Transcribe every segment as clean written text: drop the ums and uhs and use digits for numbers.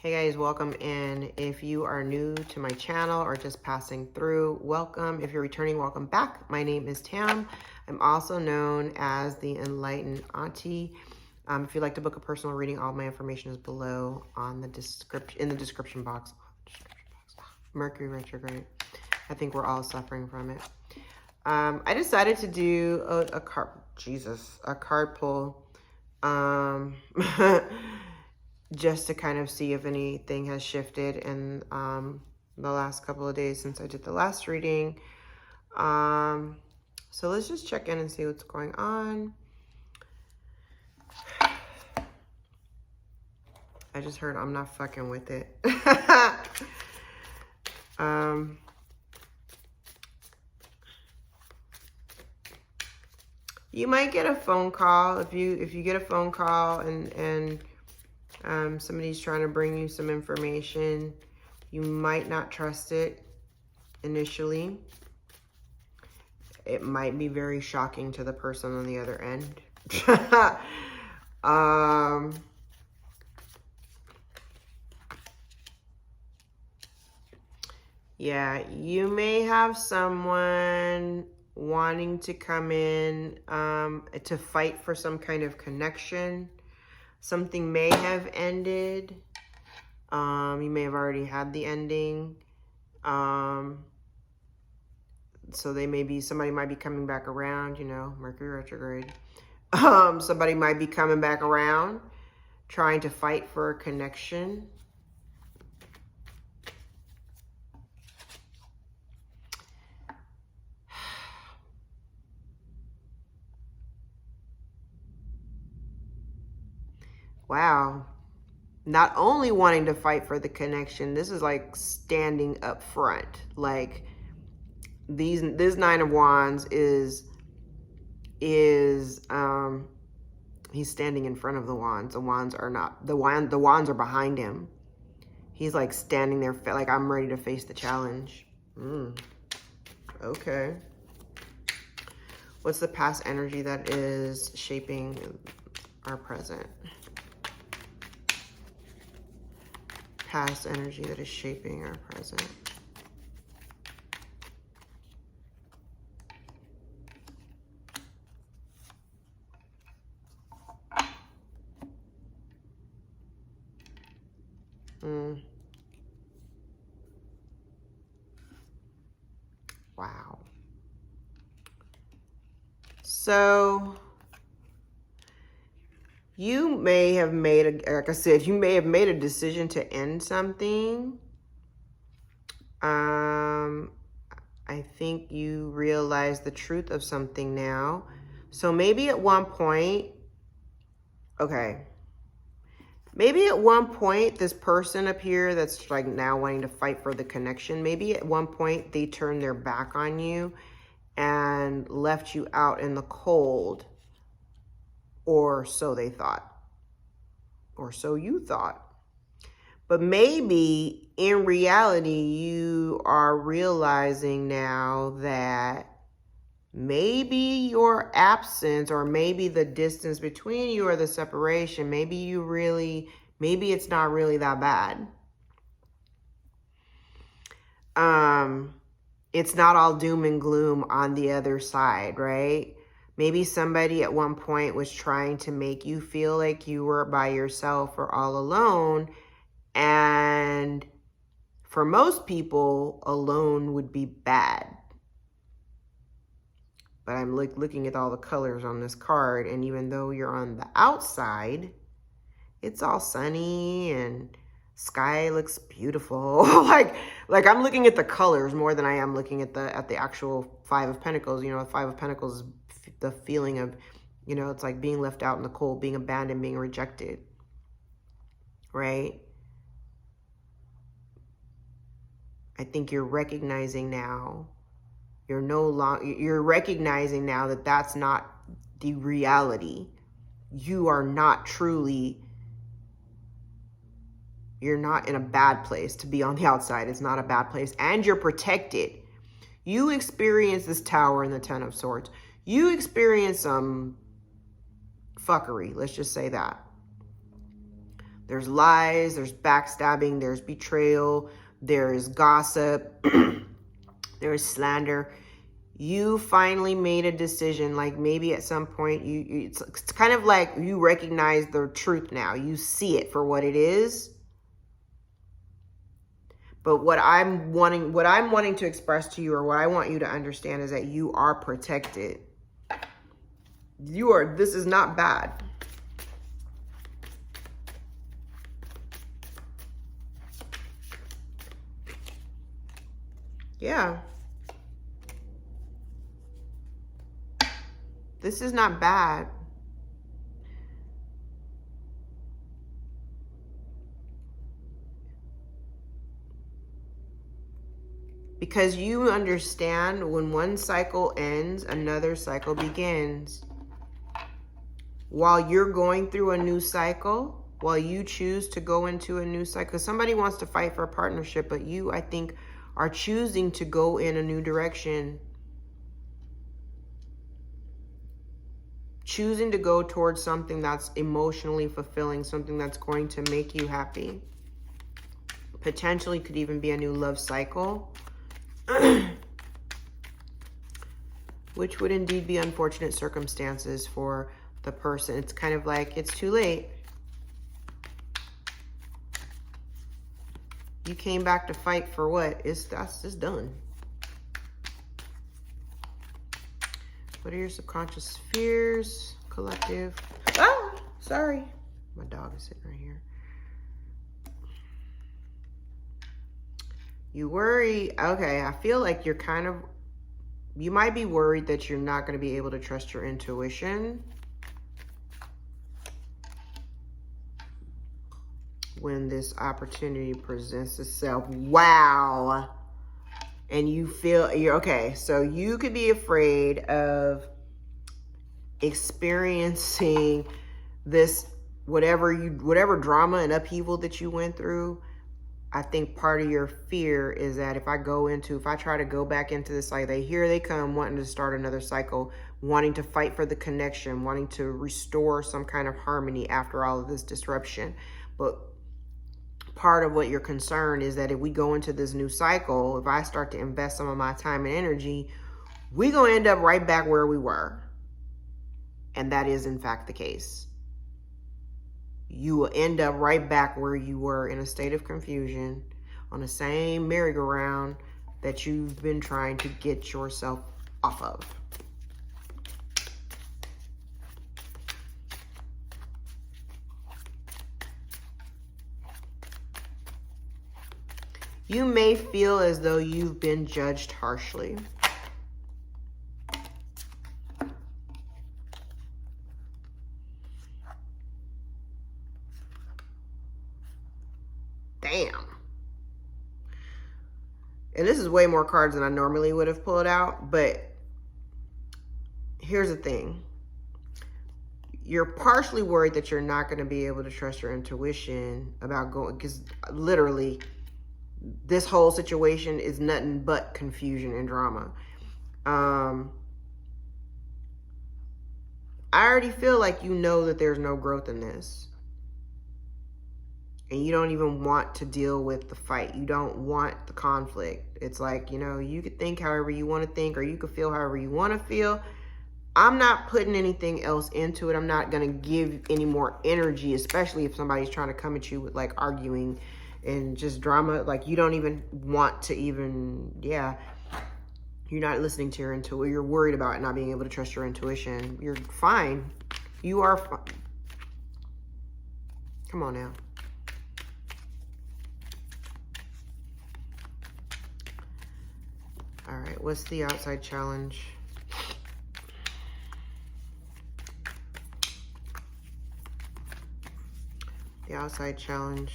Hey guys, welcome in. If you are new to my channel or just passing through, welcome. If you're returning, welcome back. My name is Tam. I'm also known as the Enlightened Auntie. If you'd like to book a personal reading, all my information is below on the description box. Mercury retrograde. I think we're all suffering from it. I decided to do a card pull. Just to kind of see if anything has shifted in the last couple of days since I did the last reading. So let's just check in and see what's going on. I just heard I'm not fucking with it. You might get a phone call if you get a phone call and somebody's trying to bring you some information. You might not trust it initially. It might be very shocking to the person on the other end. Yeah, you may have someone wanting to come in to fight for some kind of connection. Something may have ended. You may have already had the ending. So somebody might be coming back around, you know, Mercury retrograde. Somebody might be coming back around, trying to fight for a connection. Wow. Not only wanting to fight for the connection, this is like standing up front. Like this Nine of Wands is he's standing in front of the wands. The wands are not, the wands are behind him. He's like standing there like, I'm ready to face the challenge. Okay. What's the past energy that is shaping our present? Past energy that is shaping our present. Wow. So you may have made like I said, you may have made a decision to end something. I think you realize the truth of something now. So maybe at one point, maybe at one point, this person up here that's like now wanting to fight for the connection, maybe at one point they turned their back on you and left you out in the cold, or so they thought, or so you thought. But maybe in reality, you are realizing now that maybe your absence, or maybe the distance between you, or the separation, maybe it's not really that bad. It's not all doom and gloom on the other side, right? Maybe somebody at one point was trying to make you feel like you were by yourself or all alone. And for most people, alone would be bad. But I'm looking at all the colors on this card, and even though you're on the outside, it's all sunny and sky looks beautiful. like I'm looking at the colors more than I am looking at the actual Five of Pentacles. You know, the Five of Pentacles is the feeling of, you know, it's like being left out in the cold, being abandoned, being rejected, right? I think you're recognizing now, you're recognizing now that that's not the reality. You are not truly, you're not in a bad place to be on the outside. It's not a bad place, and you're protected. You experience this Tower and the Ten of Swords. You experience some fuckery, let's just say that. There's lies, there's backstabbing, there's betrayal, there's gossip, there's slander. You finally made a decision, like maybe at some point it's kind of like you recognize the truth now. You see it for what it is. But what I'm wanting to express to you, or what I want you to understand, is that you are protected. This is not bad. Yeah. This is not bad. Because you understand when one cycle ends, another cycle begins. While you're going through a new cycle, while you choose to go into a new cycle, somebody wants to fight for a partnership, but you, I think, are choosing to go in a new direction. Choosing to go towards something that's emotionally fulfilling, something that's going to make you happy. Potentially could even be a new love cycle. Which would indeed be unfortunate circumstances for the person. It's kind of like, it's too late. You came back to fight for what? That's just done. What are your subconscious fears, collective? Ah, sorry. My dog is sitting right here. You worry. Okay, I feel like you might be worried that you're not going to be able to trust your intuition when this opportunity presents itself. Wow. And you feel okay. So you could be afraid of experiencing this, whatever drama and upheaval that you went through. I think part of your fear is that if I try to go back into this cycle, here they come wanting to start another cycle, wanting to fight for the connection, wanting to restore some kind of harmony after all of this disruption. But part of what you're concerned is that if we go into this new cycle, if I start to invest some of my time and energy, we're going to end up right back where we were. And that is in fact the case. You will end up right back where you were, in a state of confusion, on the same merry-go-round that you've been trying to get yourself off of. You may feel as though you've been judged harshly. Damn. And this is way more cards than I normally would have pulled out, but here's the thing. You're partially worried that you're not going to be able to trust your intuition about going, because literally this whole situation is nothing but confusion and drama. I already feel like you know that there's no growth in this. And you don't even want to deal with the fight. You don't want the conflict. It's like, you could think however you want to think, or you could feel however you want to feel. I'm not putting anything else into it. I'm not going to give any more energy, especially if somebody's trying to come at you with like arguing and just drama. Like you don't even want to you're not listening to your intuition. You're worried about not being able to trust your intuition. You're fine. You are fine. Come on now. All right, what's the outside challenge? The outside challenge.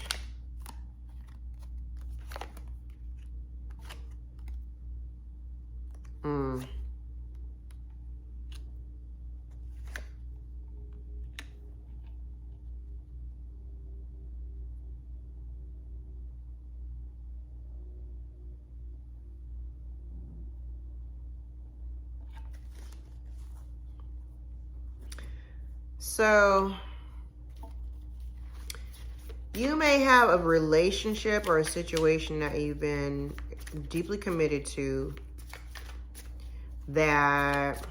So You may have a relationship or a situation that you've been deeply committed to that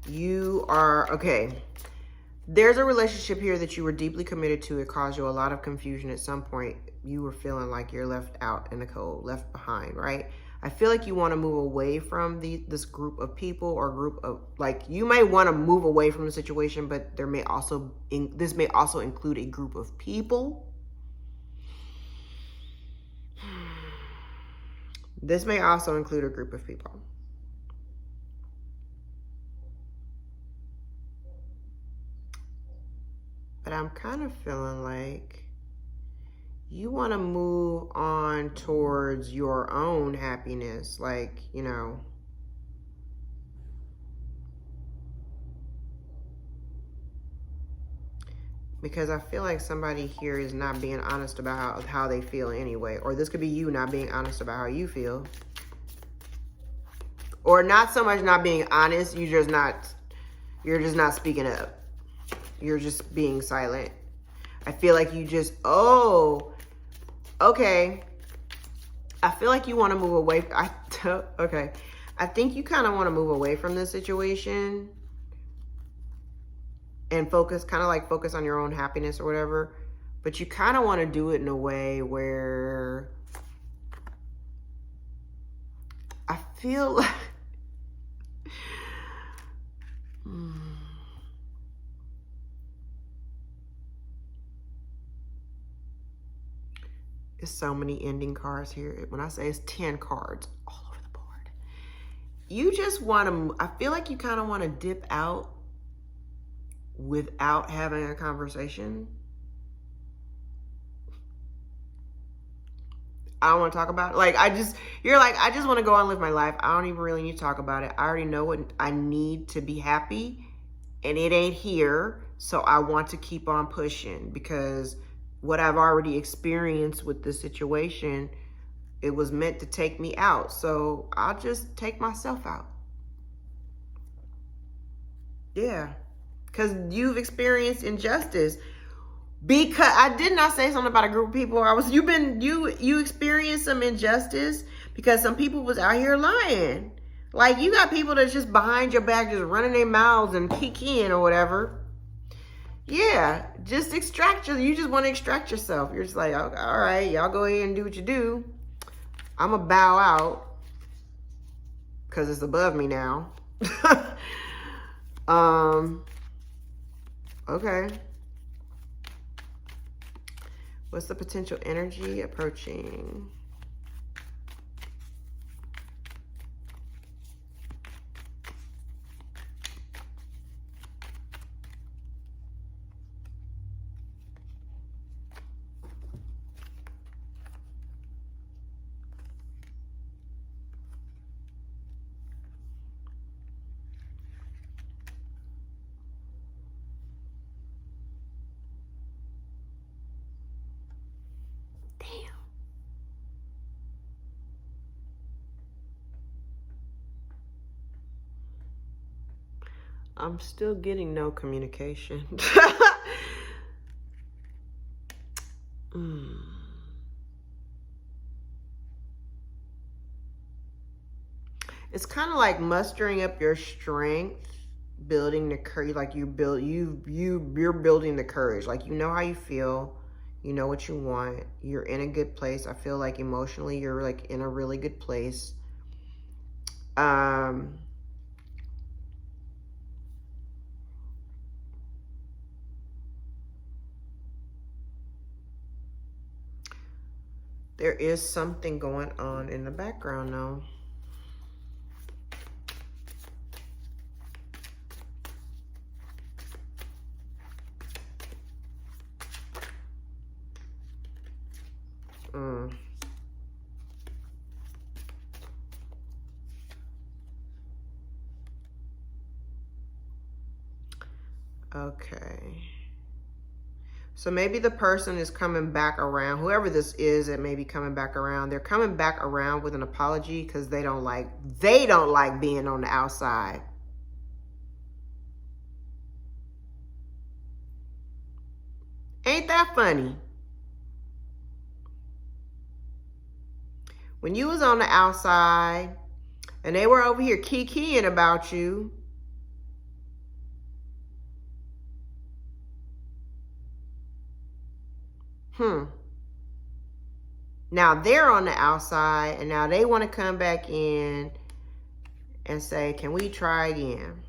you are, okay, there's a relationship here that you were deeply committed to. It caused you a lot of confusion at some point. You were feeling like you're left out in the cold, left behind, right? I feel like you want to move away from this group of people or group of, like, you may want to move away from the situation, but there may also, this may also include a group of people. This may also include a group of people. But I'm kind of feeling like you want to move on towards your own happiness. Like, you know, because I feel like somebody here is not being honest about how they feel anyway. Or this could be you not being honest about how you feel. Or not so much not being honest, you're just not speaking up. You're just being silent. I feel like you just, oh, okay. I feel like you want to move away. Okay. I think you kind of want to move away from this situation and focus on your own happiness or whatever. But you kind of want to do it in a way where I feel like, it's so many ending cards here. When I say it's 10 cards all over the board. You just want to, I feel like you kind of want to dip out without having a conversation. I don't want to talk about it. Like, you're like, I just want to go on and live my life. I don't even really need to talk about it. I already know what I need to be happy, and it ain't here. So I want to keep on pushing because what I've already experienced with this situation, it was meant to take me out. So I'll just take myself out. Yeah. Because you've experienced injustice. Because I did not say something about a group of people. You experienced some injustice because some people was out here lying. Like, you got people that's just behind your back, just running their mouths and kicking or whatever. Yeah, just you just want to extract yourself. You're just like, okay, all right, y'all go ahead and do what you do. I'm going to bow out because it's above me now. Okay. What's the potential energy approaching? I'm still getting no communication. It's kind of like mustering up your strength, building the courage. Like you're building the courage. Like, you know how you feel, you know what you want, you're in a good place. I feel like emotionally you're like in a really good place. There is something going on in the background though. Okay. So maybe the person is coming back around. Whoever this is that may be coming back around, they're coming back around with an apology because they don't like being on the outside. Ain't that funny? When you was on the outside and they were over here kikiing about you, now they're on the outside and now they want to come back in and say, can we try again?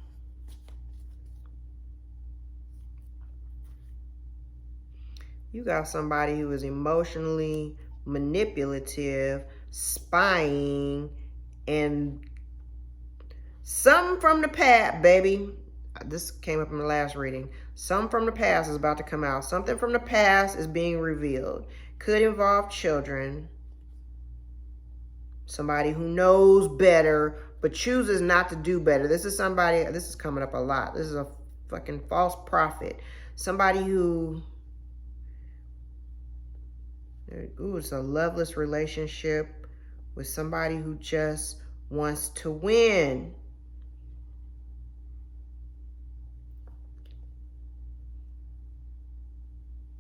You got somebody who is emotionally manipulative, spying, and something from the past, baby. This came up in the last reading. Something from the past is about to come out. Something from the past is being revealed. Could involve children. Somebody who knows better, but chooses not to do better. This is somebody, this is coming up a lot. This is a fucking false prophet. Somebody who, ooh, it's a loveless relationship with somebody who just wants to win.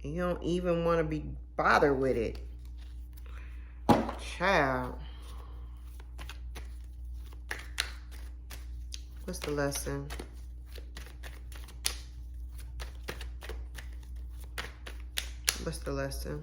You don't even want to be bothered with it. Child. What's the lesson? What's the lesson?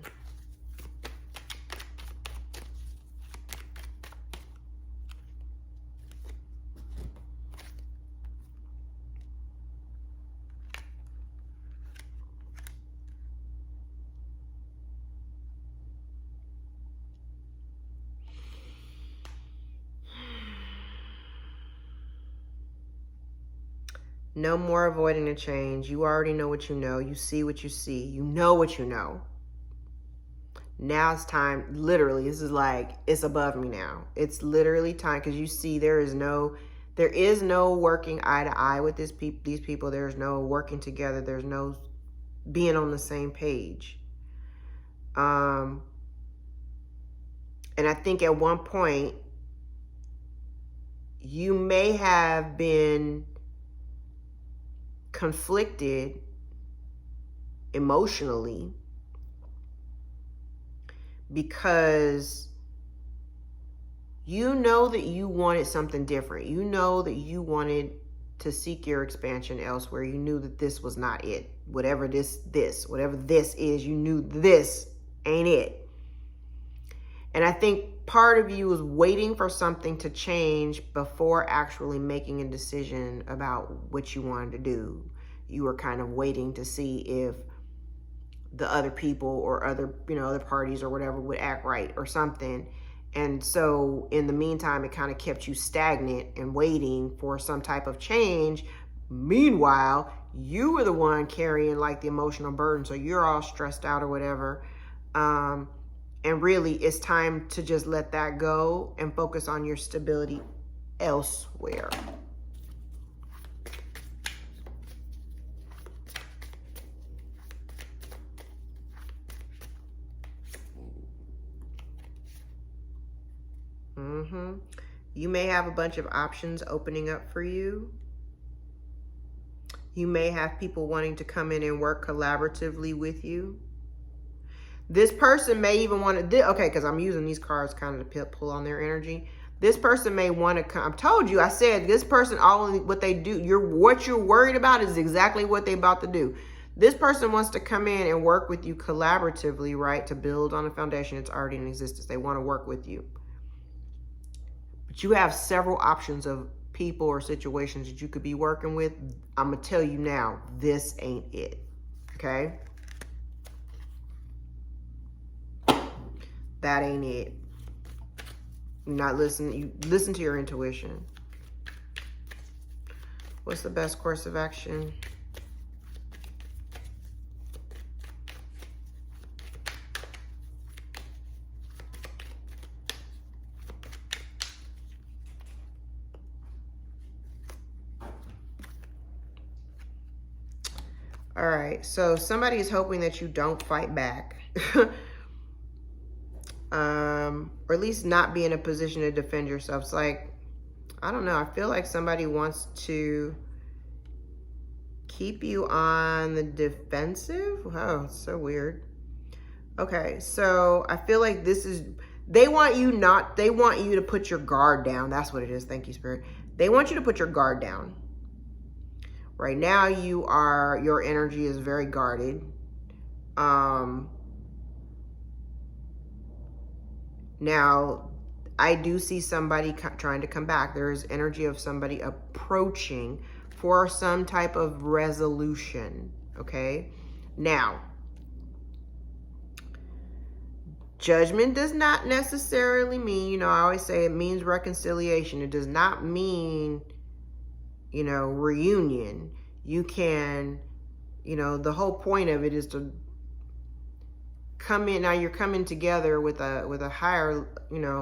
No more avoiding the change. You already know what you know. You see what you see. You know what you know. Now it's time. Literally, this is like, it's above me now. It's literally time, because you see there is no working eye to eye with these people. There's no working together. There's no being on the same page. And I think at one point, you may have been conflicted emotionally because you know that you wanted something different. You know that you wanted to seek your expansion elsewhere. You knew that this was not it. Whatever this is, you knew this ain't it. And I think part of you is waiting for something to change before actually making a decision about what you wanted to do. You were kind of waiting to see if the other people or other parties or whatever would act right or something. And so in the meantime, it kind of kept you stagnant and waiting for some type of change. Meanwhile, you were the one carrying like the emotional burden. So you're all stressed out or whatever. And really, it's time to just let that go and focus on your stability elsewhere. You may have a bunch of options opening up for you. You may have people wanting to come in and work collaboratively with you. This person may even want to, okay, because I'm using these cards kind of to pull on their energy. This person may want to come. I told you, I said, this person, what they do, what you're worried about is exactly what they're about to do. This person wants to come in and work with you collaboratively, right? To build on a foundation that's already in existence. They want to work with you. But you have several options of people or situations that you could be working with. I'm going to tell you now, this ain't it. Okay? That ain't it. You're not listening. You listen to your intuition. What's the best course of action? All right. So somebody is hoping that you don't fight back. Or at least not be in a position to defend yourself. It's like, I don't know. I feel like somebody wants to keep you on the defensive. Wow, it's so weird. Okay, so I feel like this is, they want you to put your guard down. That's what it is. Thank you, Spirit. They want you to put your guard down. Right now, your energy is very guarded. Now, I do see somebody trying to come back. There is energy of somebody approaching for some type of resolution, okay? Now, judgment does not necessarily mean, I always say it means reconciliation. It does not mean, reunion. You can, the whole point of it is to come in. Now you're coming together with a higher,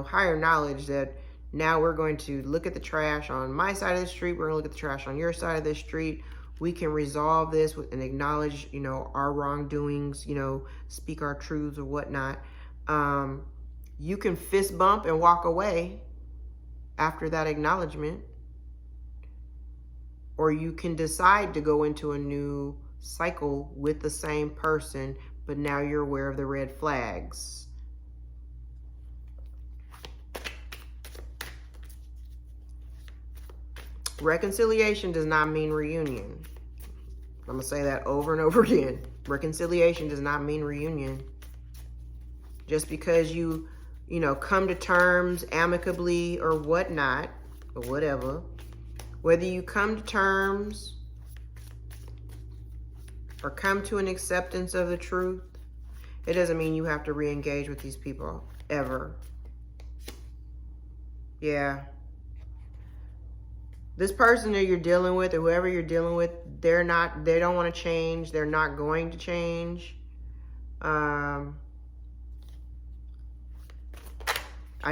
higher knowledge that now we're going to look at the trash on my side of the street. We're going to look at the trash on your side of the street. We can resolve this and acknowledge, our wrongdoings, speak our truths or whatnot. You can fist bump and walk away after that acknowledgement, or you can decide to go into a new cycle with the same person, but now you're aware of the red flags. Reconciliation does not mean reunion. I'm gonna say that over and over again. Reconciliation does not mean reunion. Just because you come to terms amicably or whatnot, or whatever, whether you come to terms or come to an acceptance of the truth, it doesn't mean you have to re-engage with these people ever. Yeah. This person that you're dealing with, or whoever you're dealing with, they don't want to change. They're not going to change. I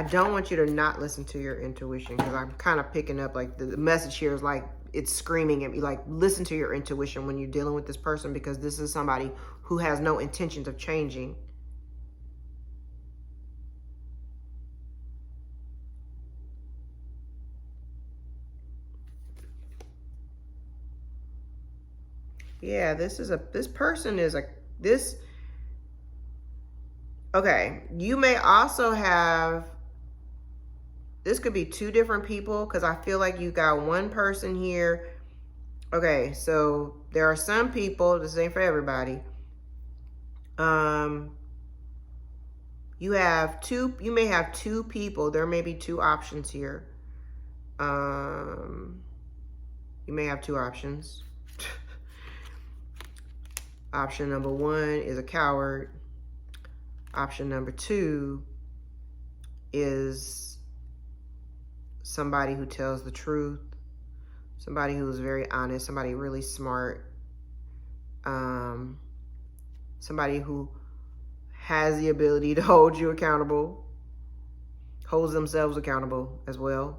don't want you to not listen to your intuition, because I'm kind of picking up like the message here is like it's screaming at me, like listen to your intuition when you're dealing with this person, because this is somebody who has no intentions of changing. Yeah, okay, you may also have, this could be two different people, because I feel like you got one person here. Okay, so there are some people, this ain't for everybody. You may have two people. There may be two options here. You may have two options. Option number one is a coward. Option number two is somebody who tells the truth, somebody who is very honest, somebody really smart, somebody who has the ability to hold you accountable, holds themselves accountable as well.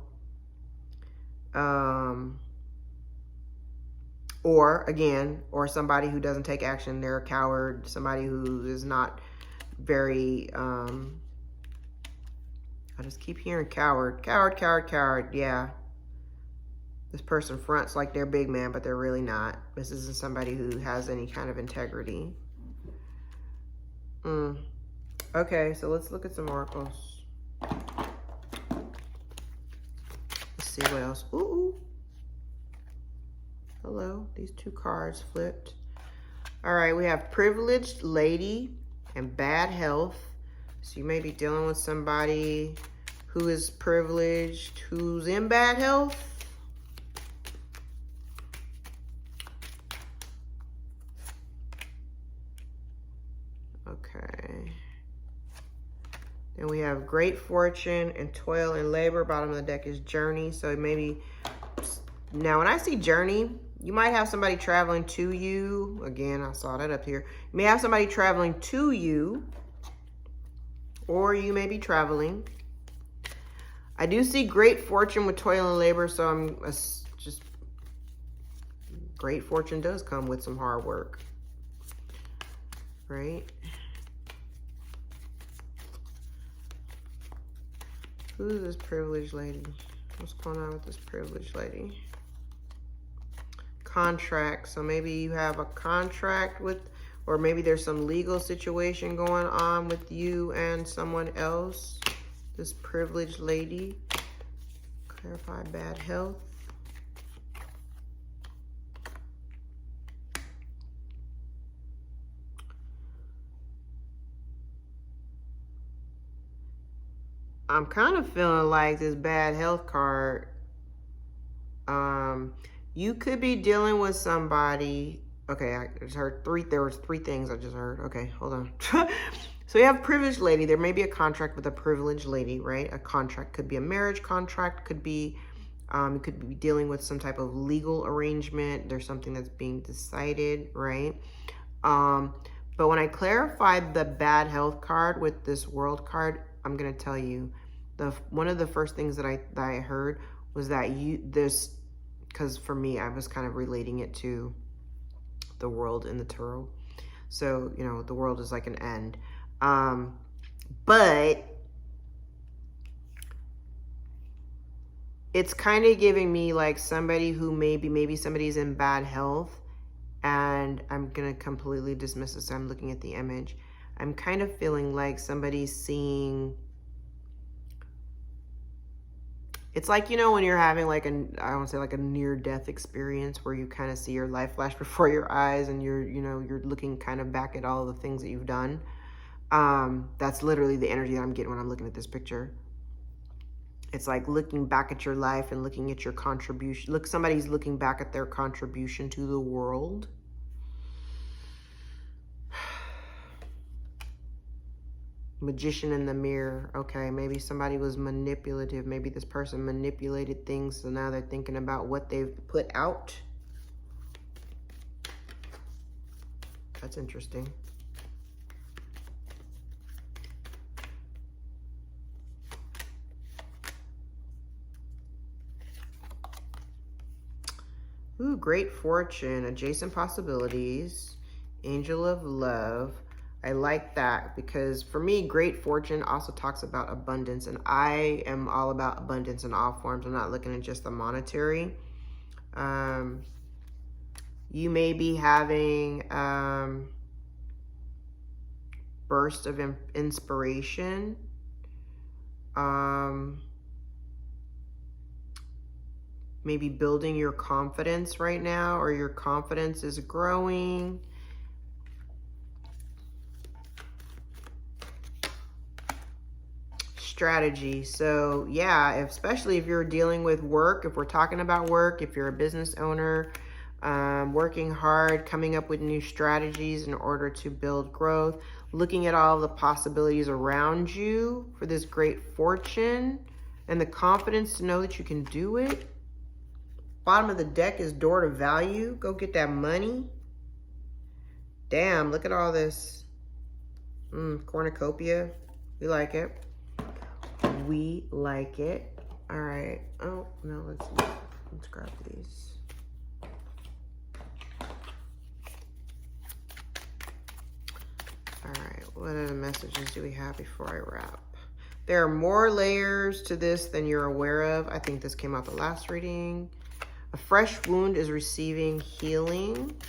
Or somebody who doesn't take action, they're a coward, somebody who is not very, I just keep hearing coward, yeah. This person fronts like they're big man, but they're really not. This isn't somebody who has any kind of integrity. Okay, so let's look at some oracles. Let's see what else. Ooh. Hello, these two cards flipped. All right, we have privileged lady and bad health. So you may be dealing with somebody who is privileged, who's in bad health. Okay. Then we have great fortune and toil and labor. Bottom of the deck is journey. So maybe, now when I see journey, you might have somebody traveling to you. Again, I saw that up here. You may have somebody traveling to you, or you may be traveling. I do see great fortune with toil and labor, so I'm just, great fortune does come with some hard work, right? Who's this privileged lady? What's going on with this privileged lady? contract. So maybe you have a contract with, or maybe there's some legal situation going on with you and someone else. This privileged lady. Clarify bad health. I'm kind of feeling like this bad health card. You could be dealing with somebody. Okay, I just heard there was three things I just heard. Okay, hold on. So you have privileged lady. There may be a contract with a privileged lady, right? A contract could be a marriage contract, could be, you could be dealing with some type of legal arrangement. There's something that's being decided, right? But when I clarified the bad health card with this world card, I'm gonna tell you, one of the first things that I heard was that because for me, I was kind of relating it to the world in the tarot. So, you know, the world is like an end. But it's kind of giving me like somebody who maybe somebody's in bad health, and I'm going to completely dismiss this. I'm looking at the image. I'm kind of feeling like somebody's seeing, it's like, you know, when you're having like I want to say like a near-death experience where you kind of see your life flash before your eyes, and you're looking kind of back at all the things that you've done. That's literally the energy that I'm getting when I'm looking at this picture. It's like looking back at your life and looking at your contribution. Look, somebody's looking back at their contribution to the world. Magician in the mirror. Okay, maybe somebody was manipulative. Maybe this person manipulated things, so now they're thinking about what they've put out. That's interesting. Ooh, great fortune, adjacent possibilities, angel of love. I like that because for me, great fortune also talks about abundance, and I am all about abundance in all forms. I'm not looking at just the monetary. You may be having burst of inspiration. Maybe building your confidence right now, or your confidence is growing. Strategy. So yeah, especially if you're dealing with work, if we're talking about work, if you're a business owner, working hard, coming up with new strategies in order to build growth, looking at all the possibilities around you for this great fortune and the confidence to know that you can do it. Bottom of the deck is door to value. Go get that money. Damn, look at all this. Cornucopia. We like it. We like it. All right. Oh, no, let's grab these. All right, what other messages do we have before I wrap? There are more layers to this than you're aware of. I think this came out the last reading. A fresh wound is receiving healing.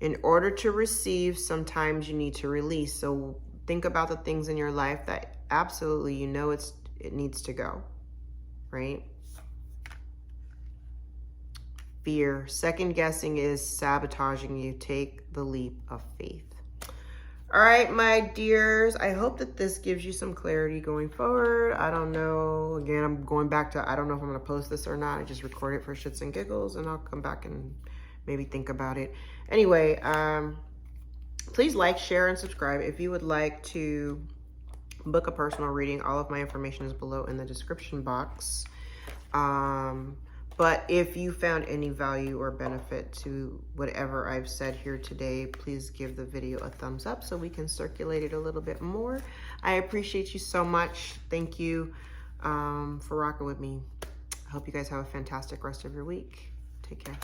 In order to receive, sometimes you need to release. So think about the things in your life that absolutely you know it needs to go, right? Fear. Second guessing is sabotaging you. Take the leap of faith. All right, my dears, I hope that this gives you some clarity going forward. I don't know. Again, I'm going back to, I don't know if I'm going to post this or not. I just record it for shits and giggles, and I'll come back and maybe think about it. Anyway, please like, share, and subscribe. If you would like to book a personal reading, all of my information is below in the description box. But if you found any value or benefit to whatever I've said here today, please give the video a thumbs up so we can circulate it a little bit more. I appreciate you so much. Thank you for rocking with me. I hope you guys have a fantastic rest of your week. Take care.